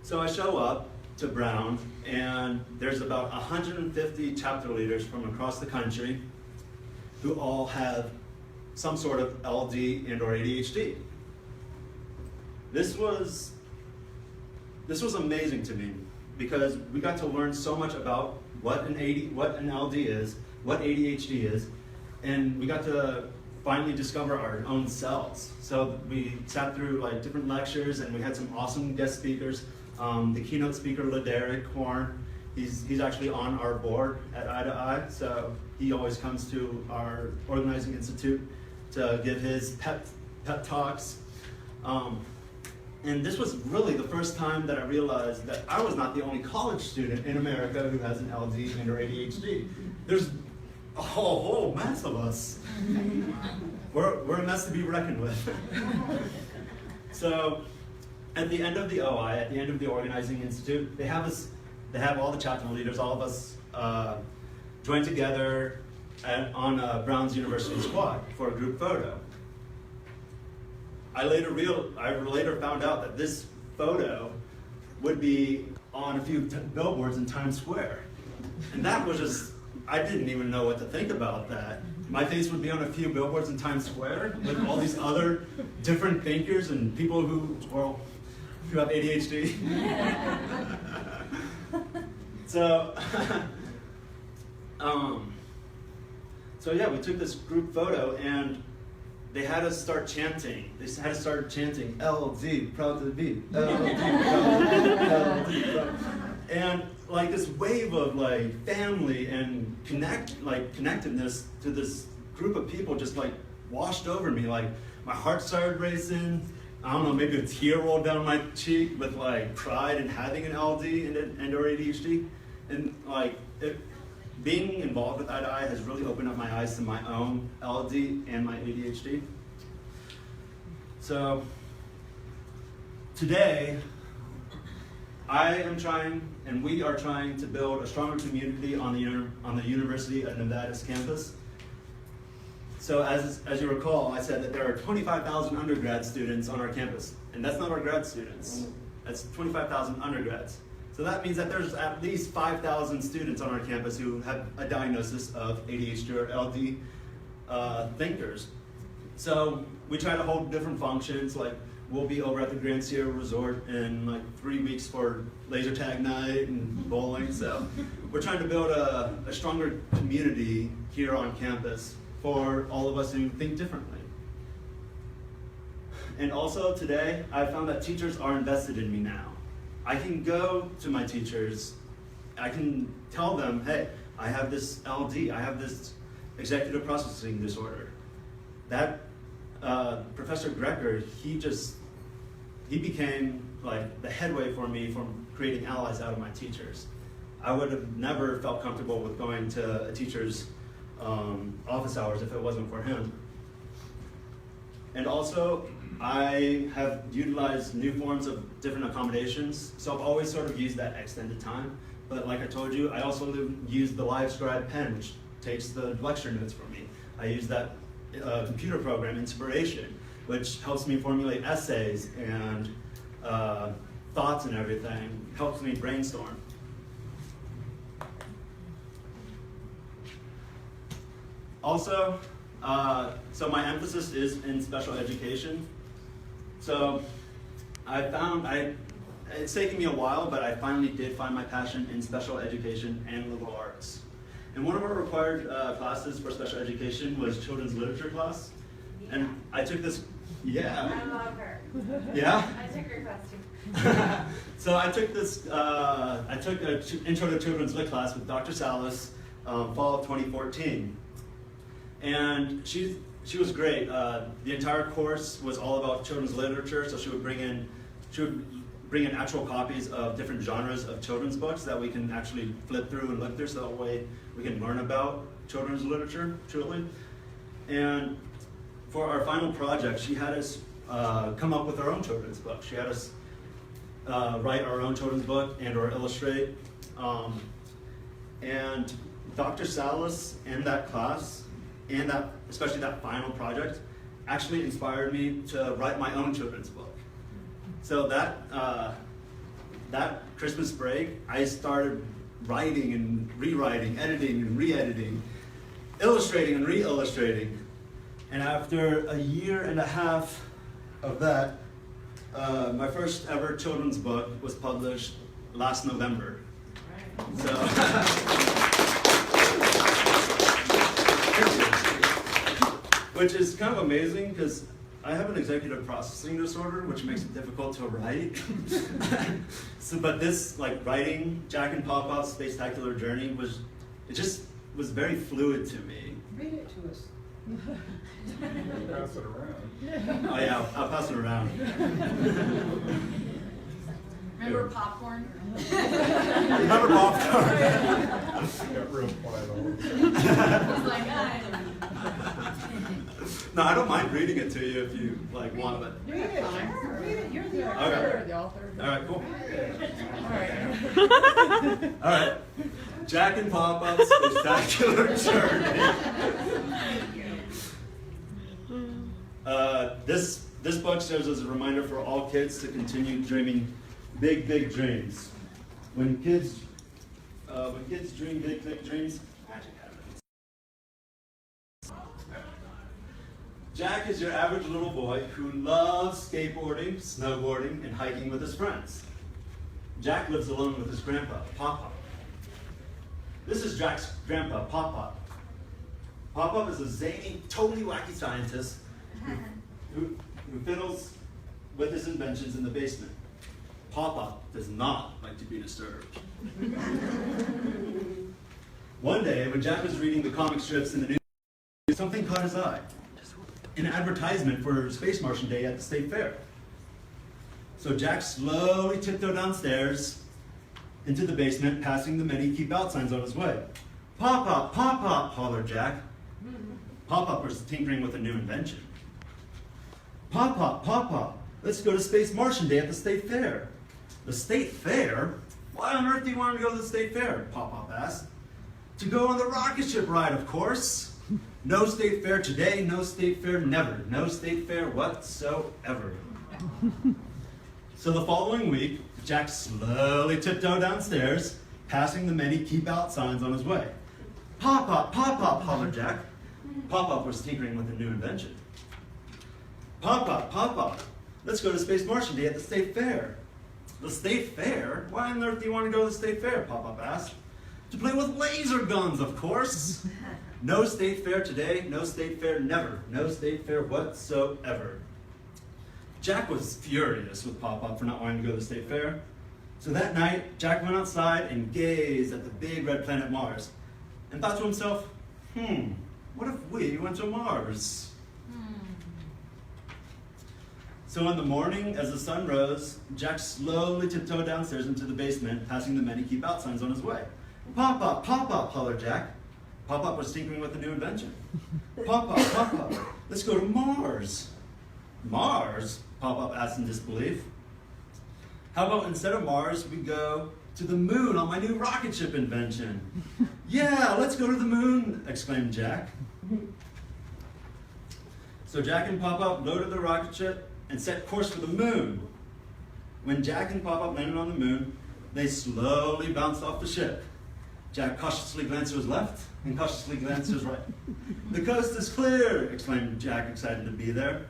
So I show up to Brown, and there's about 150 chapter leaders from across the country who all have some sort of LD and or ADHD. This was amazing to me because we got to learn so much about what an LD is, what ADHD is, and we got to finally discover our own selves. So we sat through different lectures, and we had some awesome guest speakers. The keynote speaker, LaDerrick Horn, he's actually on our board at Eye to Eye, so he always comes to our organizing institute to give his pep talks. And this was really the first time that I realized that I was not the only college student in America who has an LD and or ADHD. There's a whole mess of us. We're a mess to be reckoned with. So at the end of the OI, at the end of the Organizing Institute, they have all the chapter leaders, all of us join together on Brown's University squad for a group photo. I later found out that this photo would be on a few billboards in Times Square. And that was just, I didn't even know what to think about that. My face would be on a few billboards in Times Square with all these other different thinkers and people who have ADHD. So yeah, we took this group photo, and they had us start chanting. They had us start chanting, "LD, proud to be, LD, proud to be, LD, proud." And this wave of family and connectedness to this group of people just washed over me. My heart started racing. I don't know, maybe a tear rolled down my cheek with pride in having an LD and or ADHD. And being involved with Eye to Eye has really opened up my eyes to my own LD and my ADHD. So today, I am trying, and we are trying to build a stronger community on the University of Nevada's campus. So as you recall, I said that there are 25,000 undergrad students on our campus, and that's not our grad students. That's 25,000 undergrads. So that means that there's at least 5,000 students on our campus who have a diagnosis of ADHD or LD thinkers. So we try to hold different functions, we'll be over at the Grand Sierra Resort in 3 weeks for laser tag night and bowling. So we're trying to build a stronger community here on campus for all of us who think differently. And also today, I found that teachers are invested in me now. I can go to my teachers, I can tell them, hey, I have this LD, I have this executive processing disorder. That Professor Grecker, he became the headway for me from creating allies out of my teachers. I would have never felt comfortable with going to a teacher's office hours if it wasn't for him. And also, I have utilized new forms of different accommodations, so I've always sort of used that extended time. But like I told you, I also use the LiveScribe pen, which takes the lecture notes for me. I use that computer program, Inspiration, which helps me formulate essays and thoughts and everything, helps me brainstorm. Also, so my emphasis is in special education. So it's taken me a while, but I finally did find my passion in special education and liberal arts. And one of our required classes for special education was children's literature class. And I took this, I love her. yeah? I took her class too. So I took this, I took an Intro to Children's Lit class with Dr. Salas, fall of 2014. And she was great. The entire course was all about children's literature, so she would bring in actual copies of different genres of children's books that we can actually flip through and look through, so that way we can learn about children's literature truly. And for our final project, she had us come up with our own children's book. She had us write our own children's book and or illustrate. And Dr. Salas and that class, and especially that final project, actually inspired me to write my own children's book. So that Christmas break, I started writing and rewriting, editing and re-editing, illustrating and re-illustrating. And after a year and a half of that, my first ever children's book was published last November. So, which is kind of amazing because I have an executive processing disorder, which makes it difficult to write. But this, like writing Jack and Pawpaw's Spectacular Journey was very fluid to me. Read it to us. Pass it around. Oh yeah, I'll pass it around. Remember popcorn? Remember popcorn? Got real quiet all of a It's like, No, I don't mind reading it to you if you like want it. Read it. Read it. You're the author. Okay. The author. All right, cool. All right. All right. Jack and Pawpaw's Spectacular Journey. This book serves as a reminder for all kids to continue dreaming big, big dreams. When kids dream big, big dreams, magic happens. Jack is your average little boy who loves skateboarding, snowboarding, and hiking with his friends. Jack lives alone with his grandpa, Pop-Pop. This is Jack's grandpa, Pop-Pop. Pop-Pop is a zany, totally wacky scientist who fiddles with his inventions in the basement. Pop-Pop does not like to be disturbed. One day, when Jack was reading the comic strips in the news, something caught his eye. An advertisement for Space Martian Day at the State Fair. So Jack slowly tiptoed downstairs into the basement, passing the many keep out signs on his way. Pop-Pop, Pop-Pop, hollered Jack. Pop-Pop was tinkering with a new invention. Pop-Pop, Pop-Pop, let's go to Space Martian Day at the State Fair. The State Fair? Why on earth do you want to go to the State Fair? Pop-Pop asked. To go on the rocket ship ride, of course. No State Fair today, no State Fair never. No State Fair whatsoever. So the following week, Jack slowly tiptoed downstairs, passing the many keep out signs on his way. Pop-Pop, Pop-Pop, hollered Jack. Pop-Pop was tinkering with a new invention. Pop-Pop, Pop-Pop, let's go to Space Martian Day at the State Fair. The State Fair? Why on earth do you want to go to the State Fair? Pop-Pop asked. To play with laser guns, of course. No State Fair today, no State Fair never. No State Fair whatsoever. Jack was furious with Pop-Pop for not wanting to go to the State Fair. So that night, Jack went outside and gazed at the big red planet Mars and thought to himself, what if we went to Mars? So in the morning, as the sun rose, Jack slowly tiptoed downstairs into the basement, passing the many keep out signs on his way. Pop-Pop, Pop-Pop, hollered Jack. Pop-Pop was tinkering with a new invention. Pop-Pop, Pop-Pop, let's go to Mars. Mars? Pop-Pop asked in disbelief. How about instead of Mars, we go to the moon on my new rocket ship invention? Yeah, let's go to the moon, exclaimed Jack. So Jack and Pop-Pop loaded the rocket ship and set course for the moon. When Jack and Pop-Pop landed on the moon, they slowly bounced off the ship. Jack cautiously glanced to his left and cautiously glanced to his right. The coast is clear, exclaimed Jack, excited to be there.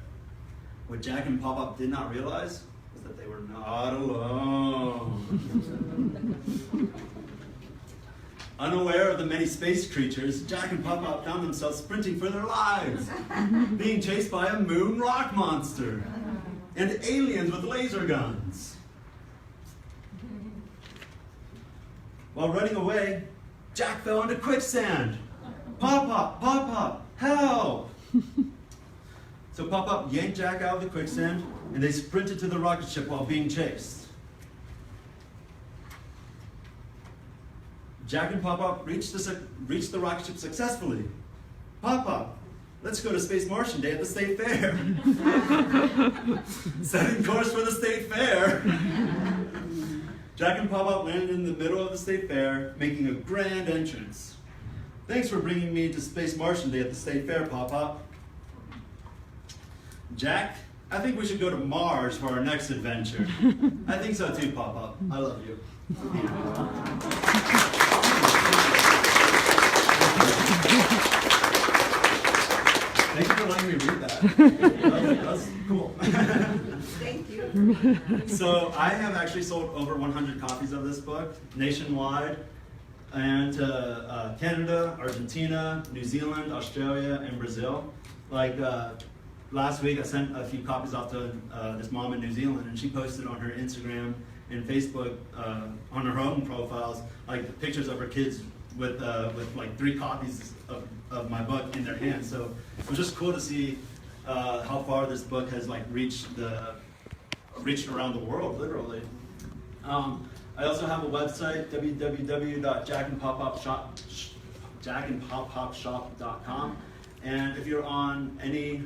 What Jack and Pop-Up did not realize was that they were not alone. Unaware of the many space creatures, Jack and Pop-Up found themselves sprinting for their lives, being chased by a moon rock monster and aliens with laser guns. While running away, Jack fell into quicksand. Pop-Up, Pop-Up, help! So Pop-Up yanked Jack out of the quicksand, and they sprinted to the rocket ship while being chased. Jack and Pop-Up reached the rocket ship successfully. Pop-Up, let's go to Space Martian Day at the State Fair. Setting course for the State Fair. Jack and Pop-Up landed in the middle of the State Fair, making a grand entrance. Thanks for bringing me to Space Martian Day at the State Fair, Pop-Up. Jack, I think we should go to Mars for our next adventure. I think so too, Pop-Up. I love you. Thank you for letting me read that. That was cool. Thank you. So I have actually sold over 100 copies of this book nationwide, and to Canada, Argentina, New Zealand, Australia, and Brazil. Like last week, I sent a few copies off to this mom in New Zealand, and she posted on her Instagram and Facebook on her own profiles like pictures of her kids with like 3 copies of my book in their hands. So it was just cool to see how far this book has like reached around the world, literally. I also have a website, www.jackandpoppopshop.com. And if you're on any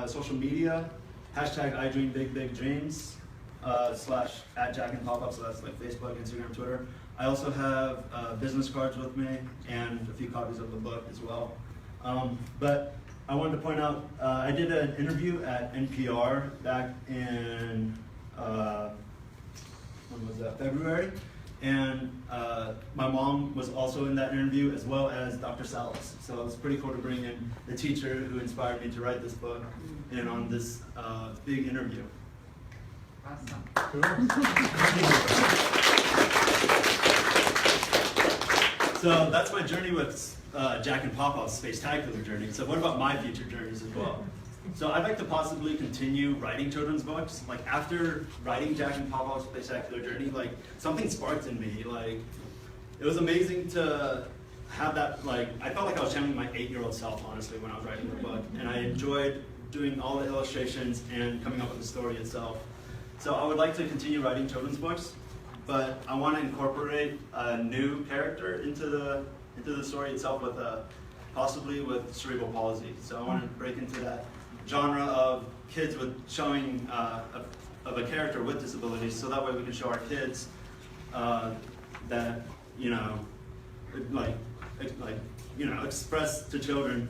social media, hashtag I Dream Big Big Dreams, / @JackandPopUp, so that's like Facebook, Instagram, Twitter. I also have business cards with me and a few copies of the book as well. But I wanted to point out, I did an interview at NPR back in, when was that, February? And my mom was also in that interview, as well as Dr. Salas. So it was pretty cool to bring in the teacher who inspired me to write this book and on this big interview. Awesome. So that's my journey with Jack and Pop-Up's Spectacular journey. So what about my future journeys as well? So I'd like to possibly continue writing children's books. Like after writing Jack and Pop-Up's Spectacular journey, like something sparked in me. Like it was amazing to have that, like I felt like I was channeling my 8-year-old self, honestly, when I was writing the book. And I enjoyed doing all the illustrations and coming up with the story itself. So I would like to continue writing children's books, but I want to incorporate a new character into the story itself with possibly with cerebral palsy. So I want to break into that genre of kids with showing of a character with disabilities, so that way we can show our kids that express to children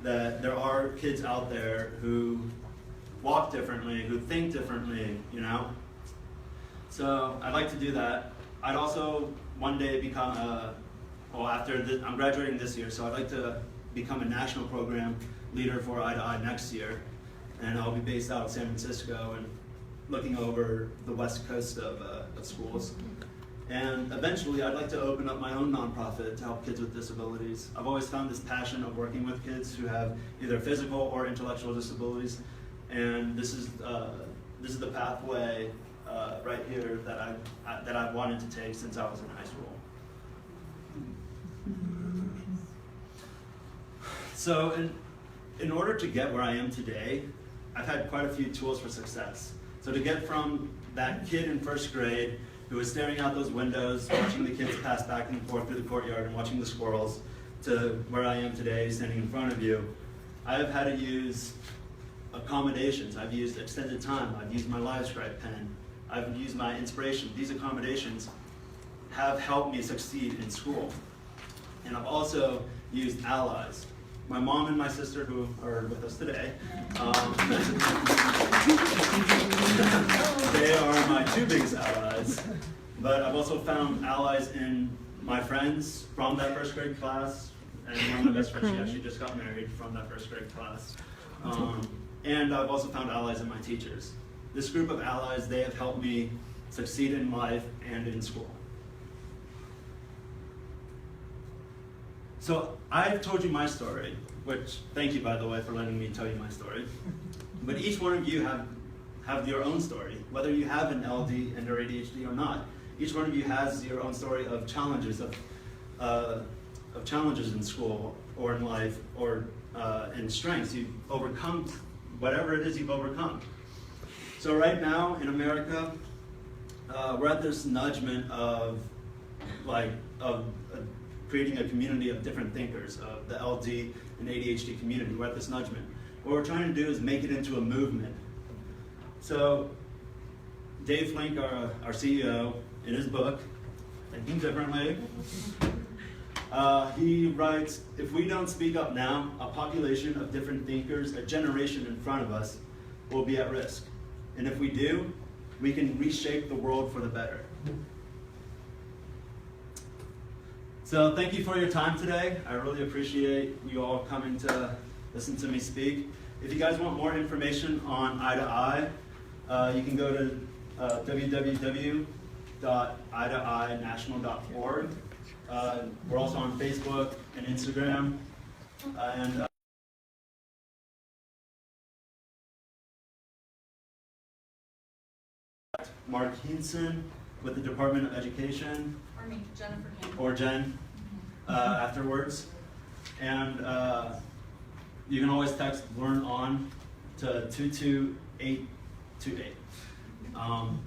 that there are kids out there who walk differently, who think differently, So I'd like to do that. I'd also one day become I'm graduating this year, so I'd like to become a national program leader for Eye to Eye next year. And I'll be based out of San Francisco and looking over the west coast of schools. And eventually I'd like to open up my own nonprofit to help kids with disabilities. I've always found this passion of working with kids who have either physical or intellectual disabilities. And this is the pathway right here that I've wanted to take since I was in high school. So in order to get where I am today, I've had quite a few tools for success. So to get from that kid in first grade who was staring out those windows, watching the kids pass back and forth through the courtyard and watching the squirrels, to where I am today, standing in front of you, I have had to use accommodations. I've used extended time. I've used my LiveScribe pen. I've used my inspiration. These accommodations have helped me succeed in school. And I've also used allies. My mom and my sister, who are with us today, they are my 2 biggest allies. But I've also found allies in my friends from that first grade class, and one of my best friends, she actually just got married from that first grade class. And I've also found allies in my teachers. This group of allies, they have helped me succeed in life and in school. So I've told you my story, which, thank you by the way for letting me tell you my story. But each one of you have your own story, whether you have an LD and or ADHD or not. Each one of you has your own story of challenges, of challenges in school or in life or in strengths. You've overcome whatever it is you've overcome. So right now in America, we're at this nudgement of creating a community of different thinkers, of the LD and ADHD community. We're at this nudgement. What we're trying to do is make it into a movement. So Dave Flink, our CEO, in his book, Thinking Differently, he writes, if we don't speak up now, a population of different thinkers, a generation in front of us, will be at risk. And if we do, we can reshape the world for the better. So thank you for your time today. I really appreciate you all coming to listen to me speak. If you guys want more information on Eye to Eye, you can go to www.eyetoeynational.org. We're also on Facebook and Instagram. And Mark Hinson with the Department of Education. Or me, Jennifer Campbell. Or Jen afterwards. And you can always text Learn On to 22828.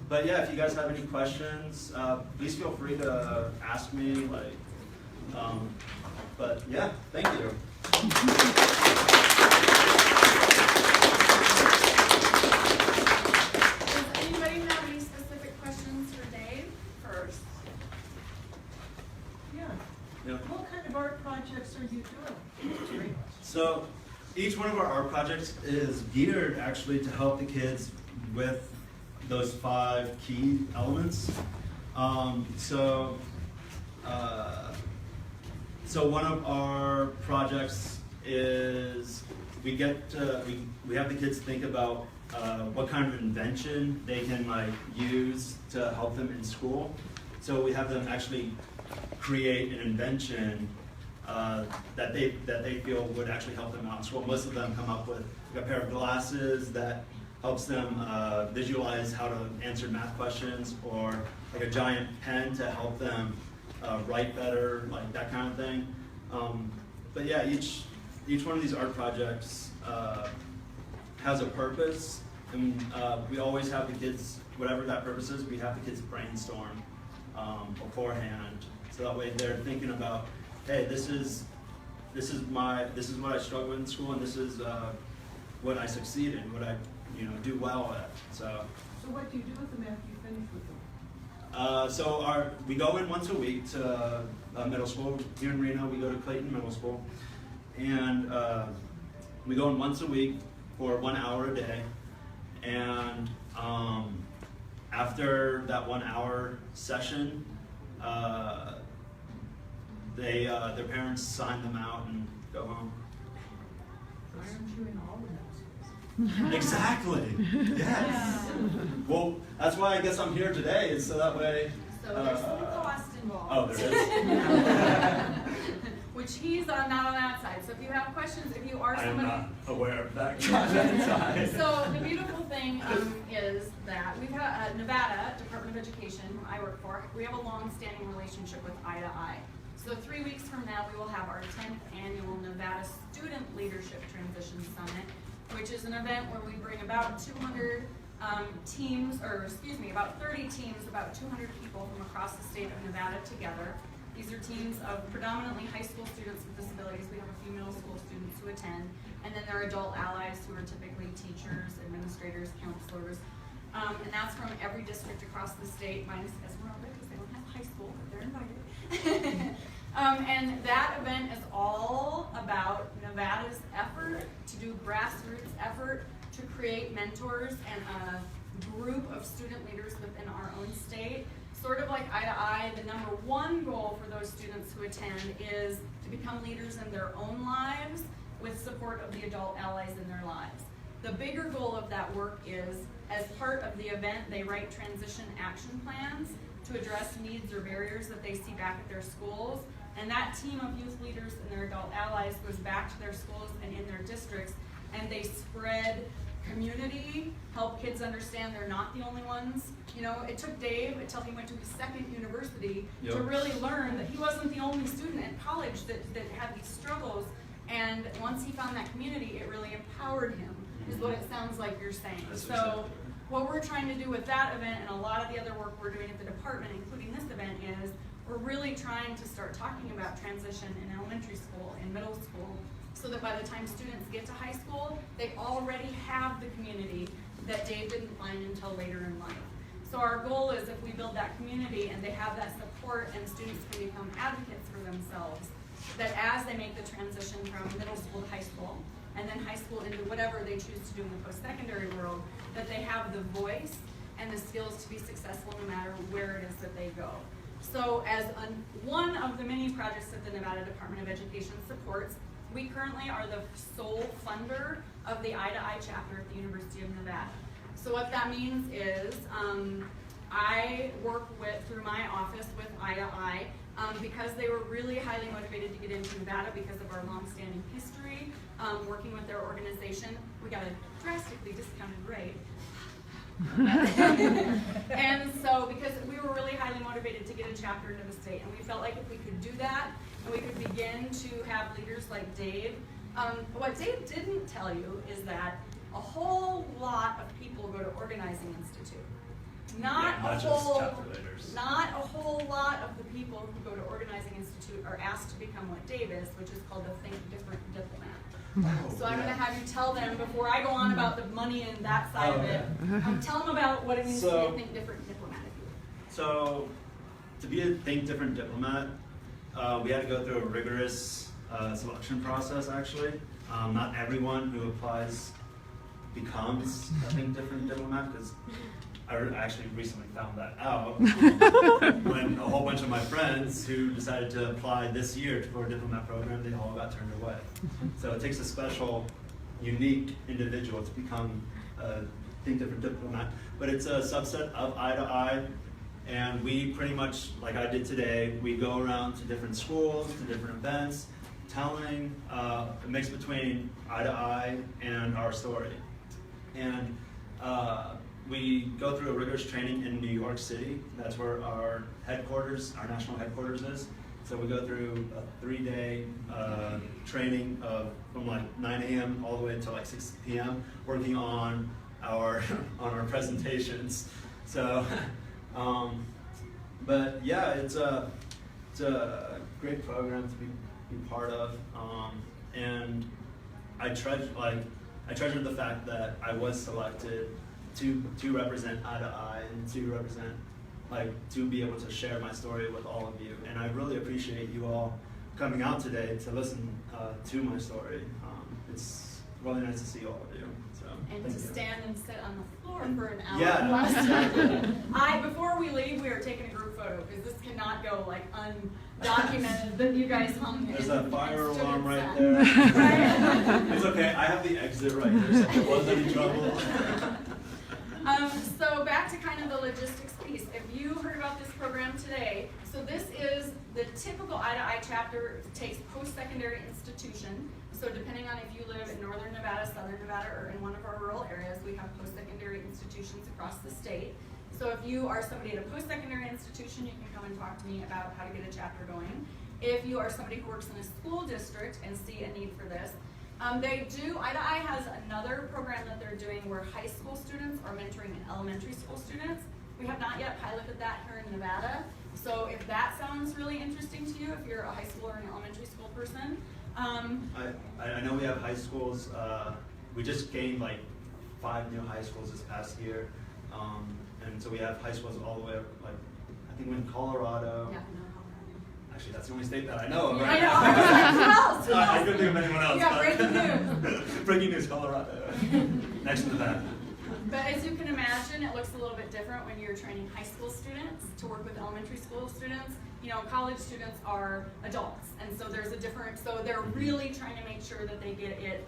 But yeah, if you guys have any questions, please feel free to ask me. But yeah, thank you. Does anybody have any specific questions for Dave first? Yeah. Yeah. What kind of art projects are you doing? So each one of our art projects is geared actually to help the kids with those 5 key elements. So one of our projects is we have the kids think about what kind of invention they can use to help them in school. So we have them actually create an invention that they feel would actually help them out in school. Most of them come up with a pair of glasses that helps them visualize how to answer math questions, or a giant pen to help them write better, that kind of thing. But yeah, each one of these art projects has a purpose, and we always have the kids, whatever that purpose is, we have the kids brainstorm beforehand, so that way they're thinking about, hey, this is what I struggle with in school, and this is what I succeed in, what I do well at. So what do you do with them after you finish with them? We go in once a week to middle school. Here in Reno, we go to Clayton Middle School. And we go in once a week for 1 hour a day. And after that 1 hour session, their parents sign them out and go home. Why aren't you in all of those? Exactly. Yes. Well, that's why I guess I'm here today, is so that way. So there's some cost involved. Oh, there is. Which he's not on that side. So if you have questions, if you are I am somebody. not aware of that side. So the beautiful thing is that we've had Nevada Department of Education, who I work for, we have a long-standing relationship with Eye to Eye. So 3 weeks from now, we will have our 10th annual Nevada Student Leadership Transition Summit, which is an event where we bring about 200 teams, about 30 teams, about 200 people from across the state of Nevada together. These are teams of predominantly high school students with disabilities. We have a few middle school students who attend, and then there are adult allies who are typically teachers, administrators, counselors, and that's from every district across the state, minus Esmeralda, because they don't have high school, but they're invited. And that event is all about Nevada's effort to do grassroots effort to create mentors and a group of student leaders within our own state. Sort of like Eye to Eye, the #1 goal for those students who attend is to become leaders in their own lives with support of the adult allies in their lives. The bigger goal of that work is, as part of the event, they write transition action plans to address needs or barriers that they see back at their schools. And that team of youth leaders and their adult allies goes back to their schools and in their districts, and they spread community, help kids understand they're not the only ones. You know, it took Dave until he went to his second university to really learn that he wasn't the only student at college that had these struggles. And once he found that community, it really empowered him, is what it sounds like you're saying. That's So exactly. what we're trying to do with that event and a lot of the other work we're doing at the department, including this event, is we're really trying to start talking about transition in elementary school and middle school, so that by the time students get to high school, they already have the community that Dave didn't find until later in life. So our goal is, if we build that community and they have that support and students can become advocates for themselves, that as they make the transition from middle school to high school, and then high school into whatever they choose to do in the post-secondary world, that they have the voice and the skills to be successful no matter where it is that they go. So as one of the many projects that the Nevada Department of Education supports, we currently are the sole funder of the Eye to Eye chapter at the University of Nevada. So what that means is I work through my office with Eye to Eye because they were really highly motivated to get into Nevada because of our long-standing history working with their organization. We got a drastically discounted rate. And so because we were really highly motivated to get a chapter into the state, and we felt like if we could do that and we could begin to have leaders like Dave, what Dave didn't tell you is that a whole lot of people go to Organizing Institute. Not a whole lot of the people who go to Organizing Institute are asked to become what Dave is, which is called a Think Different diplomat. So I'm going to have you tell them, before I go on about the money and that side of it, tell them about what it means to be a Think Different diplomat. So, to be a Think Different diplomat, we had to go through a rigorous selection process, actually. Not everyone who applies becomes a Think Different diplomat, because I actually recently found that out when a whole bunch of my friends who decided to apply this year for a diplomat program, they all got turned away. So it takes a special, unique individual to become a Think Different diplomat. But it's a subset of Eye to Eye, and we pretty much, like I did today, we go around to different schools, to different events, telling a mix between Eye to Eye and our story. And we go through a rigorous training in New York City. That's where our headquarters, our national headquarters is. So we go through a 3-day training from like 9 a.m. all the way until like 6 p.m. working on our presentations. So, but yeah, it's a great program to be part of, and I treasure the fact that I was selected to represent Eye to Eye and to be able to share my story with all of you. And I really appreciate you all coming out today to listen to my story. It's really nice to see all of you. So, And thank to you. stand and sit on the floor for an hour. Yeah, plus. exactly. Before we leave, we are taking a group photo, because this cannot go like undocumented that you guys hung in. There's a fire and stood alarm and right sat. there. Right. It's okay, I have the exit right here, so if there was any trouble. So back to kind of the logistics piece. If you heard about this program today, so this is the typical Eye to Eye chapter. It takes post-secondary institution. So depending on if you live in northern Nevada, southern Nevada, or in one of our rural areas, we have post-secondary institutions across the state. So if you are somebody at a post-secondary institution, you can come and talk to me about how to get a chapter going. If you are somebody who works in a school district and see a need for this, Eye to Eye has another program that they're doing where high school students are mentoring elementary school students. We have not yet piloted that here in Nevada. So if that sounds really interesting to you, if you're a high school or an elementary school person. I know we have high schools. We just gained like 5 new high schools this past year. And so we have high schools all the way up, like, I think we're in Colorado. Yeah, Actually, that's the only state that I know of I right know. now. I was like, who else? Who I else? couldn't think of anyone else. Yeah, but- breaking news. Breaking news, Colorado. Next to that. But as you can imagine, it looks a little bit different when you're training high school students to work with elementary school students. You know, college students are adults, and so there's a different, so they're really trying to make sure that they get it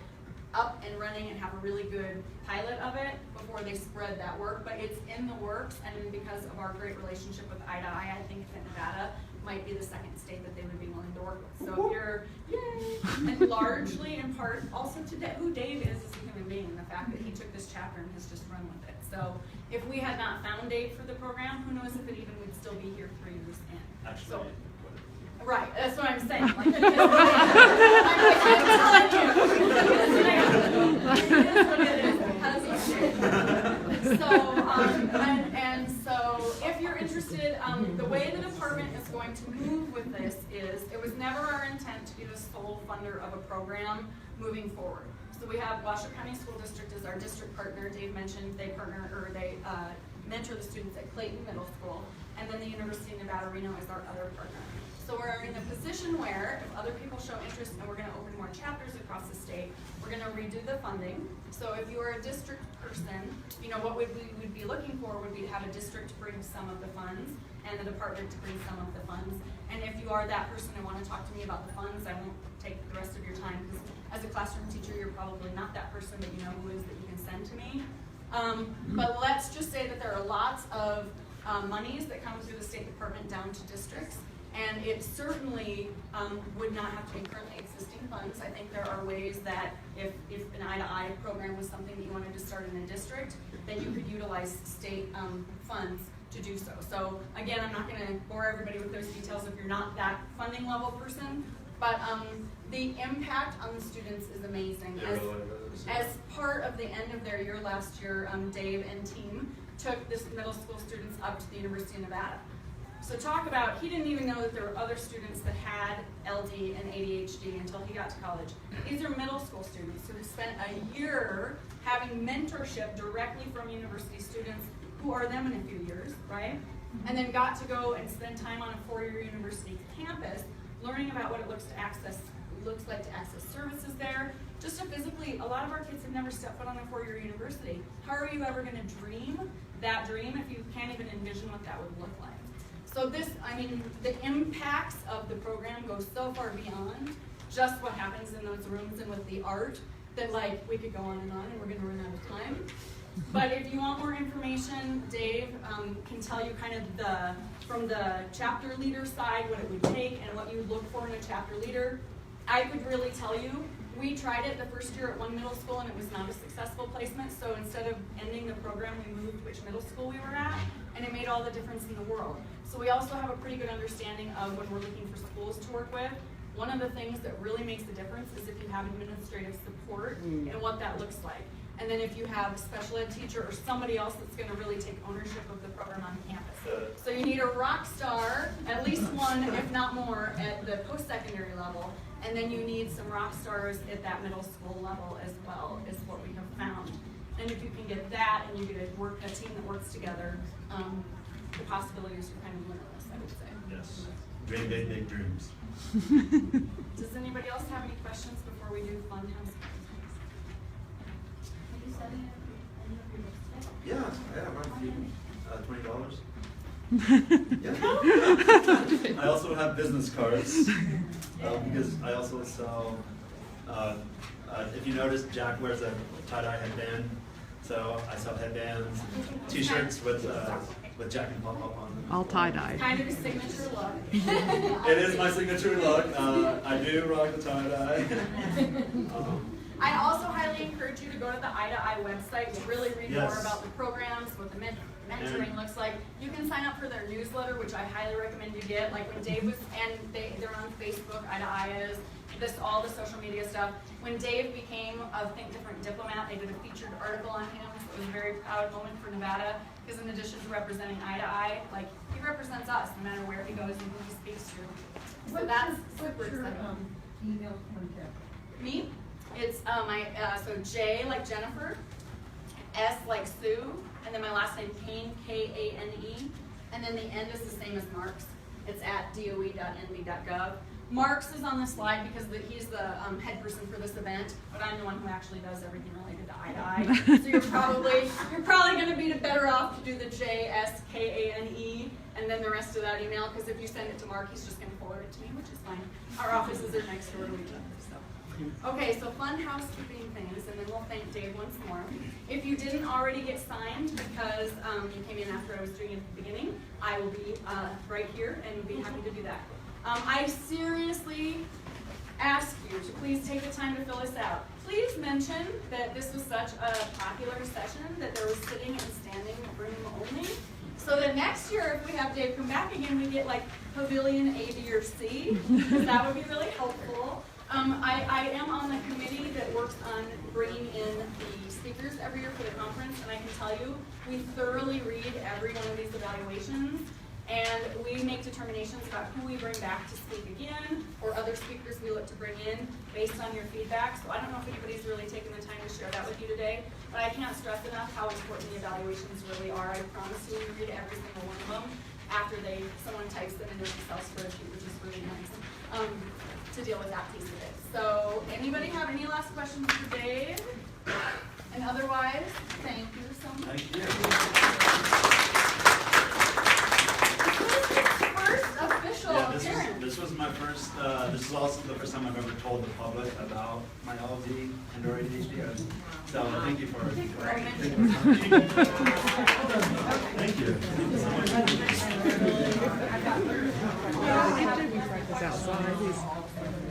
up and running and have a really good pilot of it before they spread that work, but it's in the works, and because of our great relationship with Eye to Eye, I think that Nevada might be the second state that they would be willing to work with. So if you're, yay! And largely in part also to who Dave is as a human being, and the fact that he took this chapter and has just run with it. So if we had not found Dave for the program, who knows if it even would still be here 3 years in. Actually, So, what- right, that's what I'm saying. Like, I'm telling you. It is what it is because of Dave. So if you're interested, the way the department is going to move with this is, it was never our intent to be the sole funder of a program moving forward. So we have Washoe County School District as our district partner. Dave mentioned they mentor the students at Clayton Middle School, and then the University of Nevada, Reno is our other partner. So we're in a position where if other people show interest and we're going to open more chapters across the state, we're going to redo the funding. So if you are a district person, what we would be looking for would be to have a district bring some of the funds and the department to bring some of the funds. And if you are that person and want to talk to me about the funds, I won't take the rest of your time, because as a classroom teacher, you're probably not that person, but you know who is that you can send to me. But let's just say that there are lots of monies that come through the State Department down to districts, and it certainly would not have to be currently existing funds. I think there are ways that if an eye-to-eye program was something that you wanted to start in a district, then you could utilize state funds to do so. So again, I'm not going to bore everybody with those details if you're not that funding level person, but the impact on the students is amazing. As part of the end of their year last year, Dave and team took this middle school students up to the University of Nevada. So talk about, he didn't even know that there were other students that had LD and ADHD until he got to college. These are middle school students who have spent a year having mentorship directly from university students who are them in a few years, right? And then got to go and spend time on a 4-year university campus learning about what it looks like to access services there. Just to physically, a lot of our kids have never stepped foot on a 4-year university. How are you ever going to dream that dream if you can't even envision what that would look like? So the impacts of the program go so far beyond just what happens in those rooms and with the art that we could go on and we're going to run out of time. But if you want more information, Dave can tell you kind of from the chapter leader side what it would take and what you would look for in a chapter leader. I could really tell you, we tried it the first year at one middle school and it was not a successful placement, so instead of ending the program, we moved which middle school we were at, and it made all the difference in the world. So we also have a pretty good understanding of when we're looking for schools to work with. One of the things that really makes a difference is if you have administrative support and what that looks like. And then if you have a special ed teacher or somebody else that's going to really take ownership of the program on campus. So you need a rock star, at least one, if not more, at the post-secondary level. And then you need some rock stars at that middle school level as well, is what we have found. And if you can get that and you get a team that works together, the possibilities are kind of limitless, I would say. Yes. Dream big, make dreams. Does anybody else have any questions before we do fun house? Have you said any of your lipstick? Yeah, mine's $20. Yeah. I also have business cards because I also sell. If you notice, Jack wears a tie-dye headband, so I sell headbands, T-shirts with Jack and Pop Up on them. All tie-dyed. Kind of a signature look. It is my signature look. I do rock the tie-dye. I also highly encourage you to go to the Eye to Eye website to really read more Yes. about the programs, what the mentoring looks like. You can sign up for their newsletter, which I highly recommend you get. Like when Dave was, and they're on Facebook, Eye to Eye is, all the social media stuff. When Dave became a Think Different diplomat, they did a featured article on him. So it was a very proud moment for Nevada, because in addition to representing Eye to Eye, he represents us no matter where he goes and who he speaks to. So that's super What's your exciting. email contact? Me? It's so J like Jennifer, S like Sue, and then my last name Kane, Kane, and then the end is the same as Mark's. It's at doe.nv.gov. Mark's is on the slide because he's the head person for this event, but I'm the one who actually does everything related to Eye to Eye. So you're probably going to be better off to do the JSKANE and then the rest of that email, because if you send it to Mark, he's just going to forward it to me, which is fine. Our offices are next door to each other, so. Okay, so fun housekeeping things, and then we'll thank Dave once more. If you didn't already get signed because you came in after I was doing it at the beginning, I will be right here and be happy to do that. I seriously ask you to please take the time to fill this out. Please mention that this was such a popular session that there was sitting and standing room only. So that next year, if we have Dave come back again, we get like pavilion A, B, or C. That would be really helpful. I am on the committee that works on bringing in the speakers every year for the conference, and I can tell you, we thoroughly read every one of these evaluations, and we make determinations about who we bring back to speak again, or other speakers we look to bring in based on your feedback. So I don't know if anybody's really taken the time to share that with you today, but I can't stress enough how important the evaluations really are. I promise you, we read every single one of them after someone types them into Excel spreadsheet, which is really nice, to deal with that piece of it. So anybody have any last questions for Dave? And otherwise, thank you so much. Thank you. First official Yeah, appearance. this was my first, this is also the first time I've ever told the public about my LD and or ADHD. So thank you for Thank you. We practice outside.